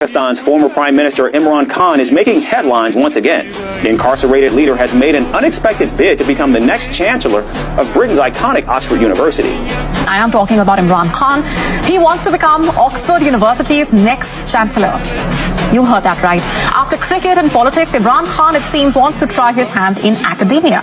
Pakistan's former Prime Minister Imran Khan is making headlines once again. The incarcerated leader has made an unexpected bid to become the next chancellor of Britain's iconic Oxford University. I am talking about Imran Khan. He wants to become Oxford University's next chancellor. You heard that right. After cricket and politics, Imran Khan, it seems, wants to try his hand in academia.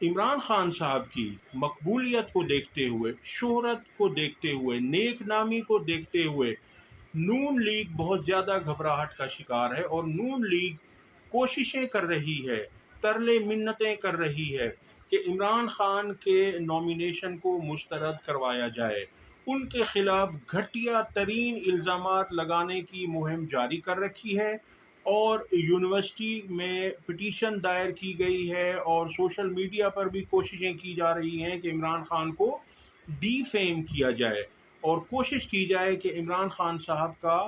Imran Khan صاحب کی مقبولیت کو دیکھتے ہوئے، شہرت کو دیکھتے ہوئے، نیک نامی کو دیکھتے ہوئے نون لیگ بہت زیادہ گھبراہٹ کا شکار ہے، اور نون لیگ کوششیں کر رہی ہے، ترلے منتیں کر رہی ہے کہ عمران خان کے نامینیشن کو مسترد کروایا جائے۔ ان کے خلاف گھٹیا ترین الزامات لگانے کی مہم جاری کر رکھی ہے، اور یونیورسٹی میں پٹیشن دائر کی گئی ہے، اور سوشل میڈیا پر بھی کوششیں کی جا رہی ہیں کہ عمران خان کو ڈی فیم کیا جائے، اور کوشش کی جائے کہ عمران خان صاحب کا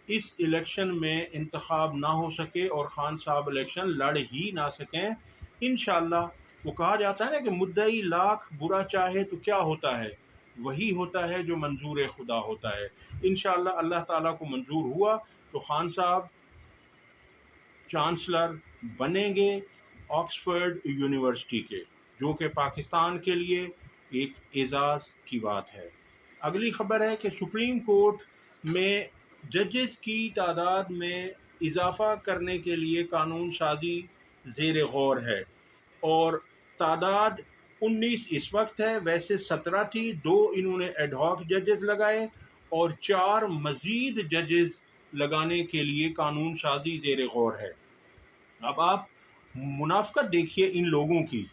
اس الیکشن میں انتخاب نہ ہو سکے اور خان صاحب الیکشن لڑ ہی نہ سکیں۔ انشاءاللہ، وہ کہا جاتا ہے نا کہ مدعی لاکھ برا چاہے تو کیا ہوتا ہے، وہی ہوتا ہے جو منظور خدا ہوتا ہے۔ انشاءاللہ اللہ تعالیٰ کو منظور ہوا تو خان صاحب چانسلر بنیں گے آکسفورڈ یونیورسٹی کے، جو کہ پاکستان کے لیے ایک اعزاز کی بات ہے۔ اگلی خبر ہے کہ سپریم کورٹ میں ججز کی تعداد میں اضافہ کرنے کے لیے قانون سازی زیر غور ہے، اور تعداد 19 اس وقت ہے، ویسے 17 تھی، 2 انہوں نے ایڈ ہاک ججز لگائے اور 4 مزید ججز لگانے کے لیے قانون سازی زیر غور ہے۔ اب آپ منافقت دیکھیے ان لوگوں کی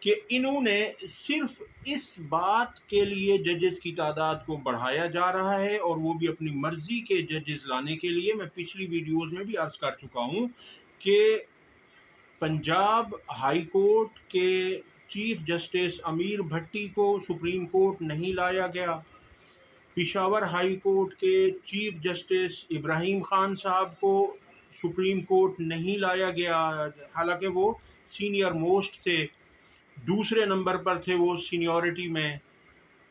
کہ انہوں نے صرف اس بات کے لیے ججز کی تعداد کو بڑھایا جا رہا ہے، اور وہ بھی اپنی مرضی کے ججز لانے کے لیے۔ میں پچھلی ویڈیوز میں بھی عرض کر چکا ہوں کہ پنجاب ہائی کورٹ کے چیف جسٹس امیر بھٹی کو سپریم کورٹ نہیں لایا گیا، پشاور ہائی کورٹ کے چیف جسٹس ابراہیم خان صاحب کو سپریم کورٹ نہیں لایا گیا، حالانکہ وہ سینئر موسٹ تھے۔ دوسرے نمبر پر تھے وہ سینیورٹی میں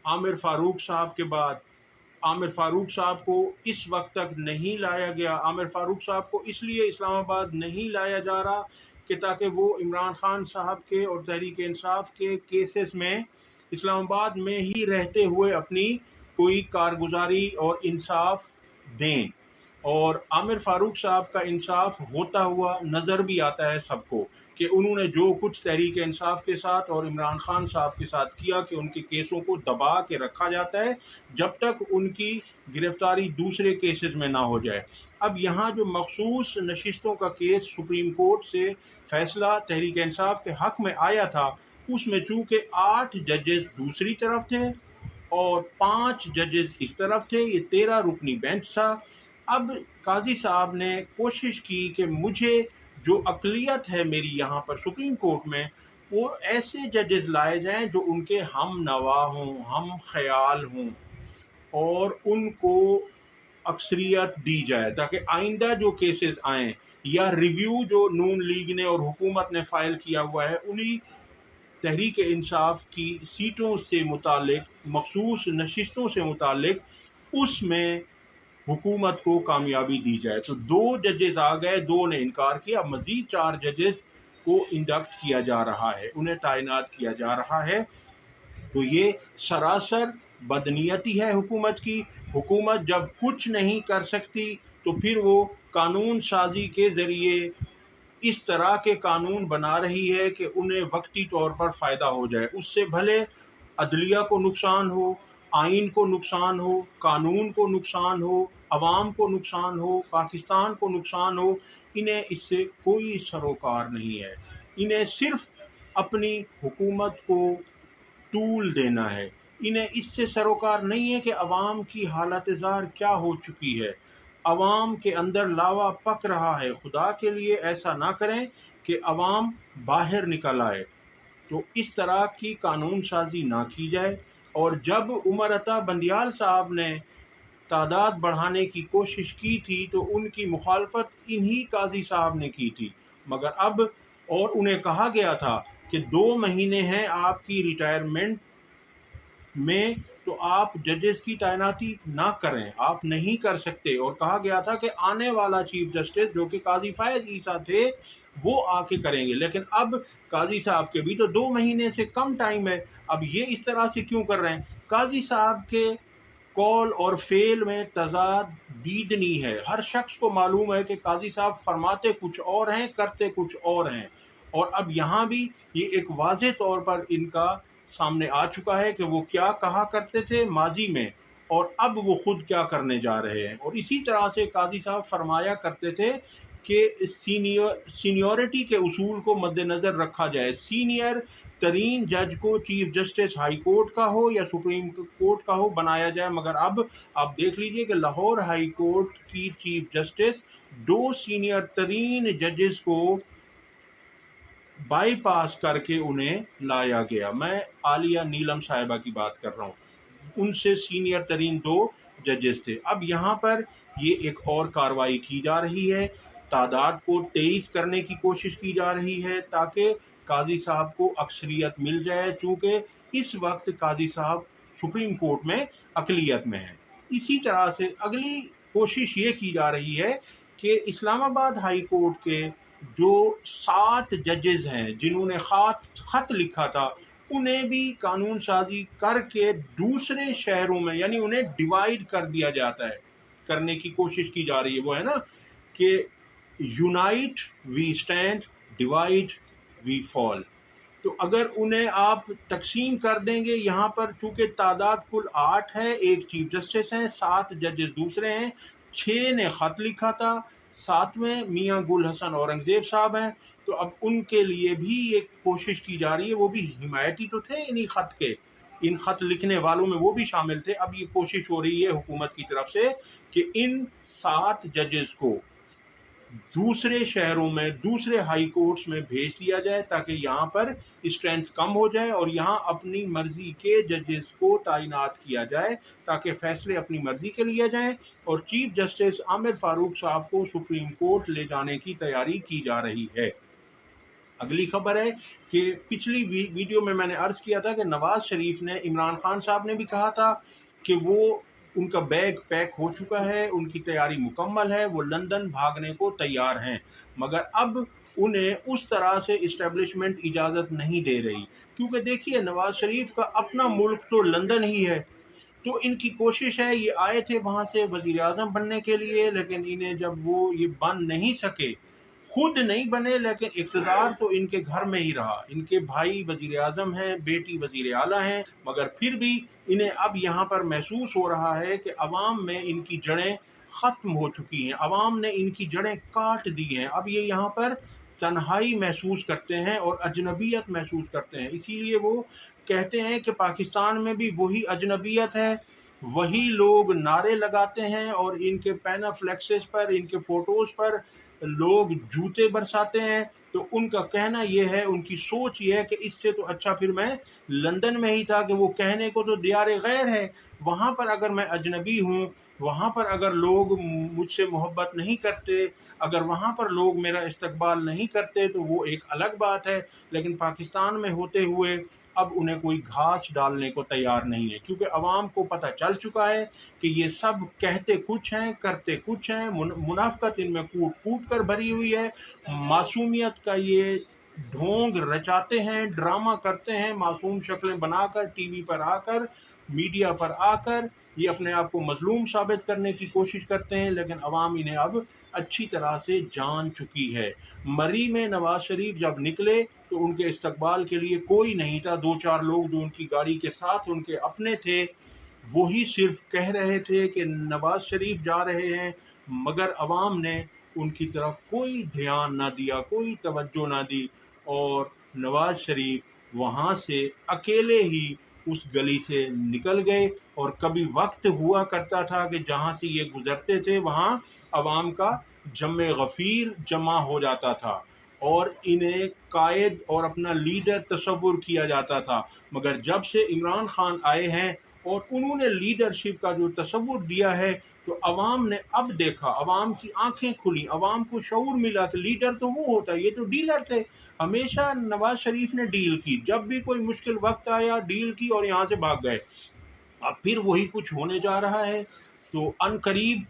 عامر فاروق صاحب کے بعد۔ عامر فاروق صاحب کو اس وقت تک نہیں لایا گیا۔ عامر فاروق صاحب کو اس لیے اسلام آباد نہیں لایا جا رہا کہ تاکہ وہ عمران خان صاحب کے اور تحریک انصاف کے کیسز میں اسلام آباد میں ہی رہتے ہوئے اپنی کوئی کارگزاری اور انصاف دیں، اور عامر فاروق صاحب کا انصاف ہوتا ہوا نظر بھی آتا ہے سب کو کہ انہوں نے جو کچھ تحریک انصاف کے ساتھ اور عمران خان صاحب کے ساتھ کیا کہ ان کے کیسوں کو دبا کے رکھا جاتا ہے جب تک ان کی گرفتاری دوسرے کیسز میں نہ ہو جائے۔ اب یہاں جو مخصوص نشستوں کا کیس سپریم کورٹ سے فیصلہ تحریک انصاف کے حق میں آیا تھا، اس میں چونکہ 8 ججز دوسری طرف تھے اور 5 ججز اس طرف تھے، یہ 13 رکنی بینچ تھا۔ اب قاضی صاحب نے کوشش کی کہ مجھے جو اقلیت ہے میری یہاں پر سپریم کورٹ میں، وہ ایسے ججز لائے جائیں جو ان کے ہم نوا ہوں، ہم خیال ہوں، اور ان کو اکثریت دی جائے تاکہ آئندہ جو کیسز آئیں یا ریویو جو نون لیگ نے اور حکومت نے فائل کیا ہوا ہے انہی تحریک انصاف کی سیٹوں سے متعلق، مخصوص نشستوں سے متعلق، اس میں حکومت کو کامیابی دی جائے۔ تو 2 ججز آ گئے، 2 نے انکار کیا، مزید 4 ججز کو انڈکٹ کیا جا رہا ہے، انہیں تعینات کیا جا رہا ہے۔ تو یہ سراسر بدنیتی ہے حکومت کی۔ حکومت جب کچھ نہیں کر سکتی تو پھر وہ قانون سازی کے ذریعے اس طرح کے قانون بنا رہی ہے کہ انہیں وقتی طور پر فائدہ ہو جائے، اس سے بھلے عدلیہ کو نقصان ہو، آئین کو نقصان ہو، قانون کو نقصان ہو، عوام کو نقصان ہو، پاکستان کو نقصان ہو، انہیں اس سے کوئی سروکار نہیں ہے۔ انہیں صرف اپنی حکومت کو ٹول دینا ہے، انہیں اس سے سروکار نہیں ہے کہ عوام کی حالت زار کیا ہو چکی ہے، عوام کے اندر لاوا پک رہا ہے۔ خدا کے لیے ایسا نہ کریں کہ عوام باہر نکل آئے۔ تو اس طرح کی قانون سازی نہ کی جائے۔ اور جب عمر عطا بندیال صاحب نے تعداد بڑھانے کی کوشش کی تھی تو ان کی مخالفت انہی قاضی صاحب نے کی تھی، مگر اب اور انہیں کہا گیا تھا کہ 2 مہینے ہیں آپ کی ریٹائرمنٹ میں، تو آپ ججز کی تعیناتی نہ کریں، آپ نہیں کر سکتے، اور کہا گیا تھا کہ آنے والا چیف جسٹس جو کہ قاضی فائز عیسیٰ تھے وہ آ کے کریں گے، لیکن اب قاضی صاحب کے بھی تو 2 مہینے سے کم ٹائم ہے، اب یہ اس طرح سے کیوں کر رہے ہیں؟ قاضی صاحب کے قول اور فعل میں تضاد دیدنی ہے۔ ہر شخص کو معلوم ہے کہ قاضی صاحب فرماتے کچھ اور ہیں، کرتے کچھ اور ہیں، اور اب یہاں بھی یہ ایک واضح طور پر ان کا سامنے آ چکا ہے کہ وہ کیا کہا کرتے تھے ماضی میں اور اب وہ خود کیا کرنے جا رہے ہیں۔ اور اسی طرح سے قاضی صاحب فرمایا کرتے تھے کہ سینیورٹی کے اصول کو مد نظر رکھا جائے، سینئر ترین جج کو چیف جسٹس ہائی کورٹ کا ہو یا سپریم کورٹ کا ہو بنایا جائے، مگر اب آپ دیکھ لیجئے کہ لاہور ہائی کورٹ کی چیف جسٹس 2 سینئر ترین ججز کو بائی پاس کر کے انہیں لایا گیا۔ میں عالیہ نیلم صاحبہ کی بات کر رہا ہوں، ان سے سینئر ترین 2 ججز تھے۔ اب یہاں پر یہ ایک اور کارروائی کی جا رہی ہے، تعداد کو 23 کرنے کی کوشش کی جا رہی ہے تاکہ قاضی صاحب کو اکثریت مل جائے، چونکہ اس وقت قاضی صاحب سپریم کورٹ میں اقلیت میں ہیں۔ اسی طرح سے اگلی کوشش یہ کی جا رہی ہے کہ اسلام آباد ہائی کورٹ کے جو 7 ججز ہیں جنہوں نے خط لکھا تھا، انہیں بھی قانون سازی کر کے دوسرے شہروں میں، یعنی انہیں ڈیوائیڈ کر دیا جاتا ہے، کرنے کی کوشش کی جا رہی ہے۔ وہ ہے نا کہ یونائٹ وی اسٹینڈ، ڈیوائڈ وی فال۔ تو اگر انہیں آپ تقسیم کر دیں گے، یہاں پر چونکہ تعداد کل 8 ہے، ایک چیف جسٹس ہیں، 7 ججز دوسرے ہیں، 6 نے خط لکھا تھا، 7ویں میاں گل حسن اورنگزیب صاحب ہیں، تو اب ان کے لیے بھی ایک کوشش کی جا رہی ہے، وہ بھی حمایتی تو تھے انہی خط کے، ان خط لکھنے والوں میں وہ بھی شامل تھے۔ اب یہ کوشش ہو رہی ہے حکومت کی طرف سے کہ ان 7 ججز کو دوسرے شہروں میں، دوسرے ہائی کورٹس میں بھیج دیا جائے تاکہ یہاں پر اسٹرینتھ کم ہو جائے اور یہاں اپنی مرضی کے ججز کو تعینات کیا جائے تاکہ فیصلے اپنی مرضی کے لیے جائیں، اور چیف جسٹس عامر فاروق صاحب کو سپریم کورٹ لے جانے کی تیاری کی جا رہی ہے۔ اگلی خبر ہے کہ پچھلی ویڈیو میں نے عرض کیا تھا کہ نواز شریف نے، عمران خان صاحب نے بھی کہا تھا کہ وہ ان کا بیگ پیک ہو چکا ہے، ان کی تیاری مکمل ہے، وہ لندن بھاگنے کو تیار ہیں، مگر اب انہیں اس طرح سے اسٹیبلشمنٹ اجازت نہیں دے رہی، کیونکہ دیکھیے نواز شریف کا اپنا ملک تو لندن ہی ہے، تو ان کی کوشش ہے، یہ آئے تھے وہاں سے وزیر اعظم بننے کے لیے، لیکن انہیں جب وہ یہ بن نہیں سکے، خود نہیں بنے، لیکن اقتدار تو ان کے گھر میں ہی رہا، ان کے بھائی وزیر اعظم ہیں، بیٹی وزیر اعلیٰ ہیں، مگر پھر بھی انہیں اب یہاں پر محسوس ہو رہا ہے کہ عوام میں ان کی جڑیں ختم ہو چکی ہیں، عوام نے ان کی جڑیں کاٹ دی ہیں، اب یہ یہاں پر تنہائی محسوس کرتے ہیں اور اجنبیت محسوس کرتے ہیں، اسی لیے وہ کہتے ہیں کہ پاکستان میں بھی وہی اجنبیت ہے، وہی لوگ نعرے لگاتے ہیں اور ان کے پینافلیکسز پر، ان کے فوٹوز پر لوگ جوتے برساتے ہیں، تو ان کا کہنا یہ ہے، ان کی سوچ یہ ہے کہ اس سے تو اچھا پھر میں لندن میں ہی تھا، کہ وہ کہنے کو تو دیار غیر ہے، وہاں پر اگر میں اجنبی ہوں، وہاں پر اگر لوگ مجھ سے محبت نہیں کرتے، اگر وہاں پر لوگ میرا استقبال نہیں کرتے تو وہ ایک الگ بات ہے، لیکن پاکستان میں ہوتے ہوئے اب انہیں کوئی گھاس ڈالنے کو تیار نہیں ہے، کیونکہ عوام کو پتہ چل چکا ہے کہ یہ سب کہتے کچھ ہیں، کرتے کچھ ہیں، منافقت ان میں کوٹ کوٹ کر بھری ہوئی ہے، معصومیت کا یہ ڈھونگ رچاتے ہیں، ڈرامہ کرتے ہیں، معصوم شکلیں بنا کر ٹی وی پر آ کر، میڈیا پر آ کر یہ اپنے آپ کو مظلوم ثابت کرنے کی کوشش کرتے ہیں، لیکن عوام انہیں اب اچھی طرح سے جان چکی ہے۔ مری میں نواز شریف جب نکلے تو ان کے استقبال کے لیے کوئی نہیں تھا، 2-4 لوگ جو ان کی گاڑی کے ساتھ ان کے اپنے تھے، وہی صرف کہہ رہے تھے کہ نواز شریف جا رہے ہیں، مگر عوام نے ان کی طرف کوئی دھیان نہ دیا، کوئی توجہ نہ دی، اور نواز شریف وہاں سے اکیلے ہی اس گلی سے نکل گئے، اور کبھی وقت ہوا کرتا تھا کہ جہاں سے یہ گزرتے تھے وہاں عوام کا جمع غفیر جمع ہو جاتا تھا اور انہیں قائد اور اپنا لیڈر تصور کیا جاتا تھا، مگر جب سے عمران خان آئے ہیں اور انہوں نے لیڈرشپ کا جو تصور دیا ہے، تو عوام نے اب دیکھا، عوام کی آنکھیں کھلی، عوام کو شعور ملا کہ لیڈر تو وہ ہوتا ہے، یہ تو ڈیلر تھے، ہمیشہ نواز شریف نے ڈیل کی، جب بھی کوئی مشکل وقت آیا ڈیل کی اور یہاں سے بھاگ گئے، اب پھر وہی کچھ ہونے جا رہا ہے۔ تو ان قریب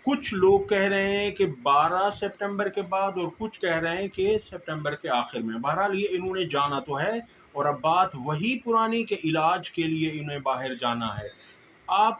کچھ لوگ کہہ رہے ہیں کہ 12 سپٹمبر کے بعد، اور کچھ کہہ رہے ہیں کہ سپٹمبر کے آخر میں، بہرحال یہ انہوں نے جانا تو ہے، اور اب بات وہی پرانی کہ علاج کے لیے انہیں باہر جانا ہے۔ آپ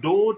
2,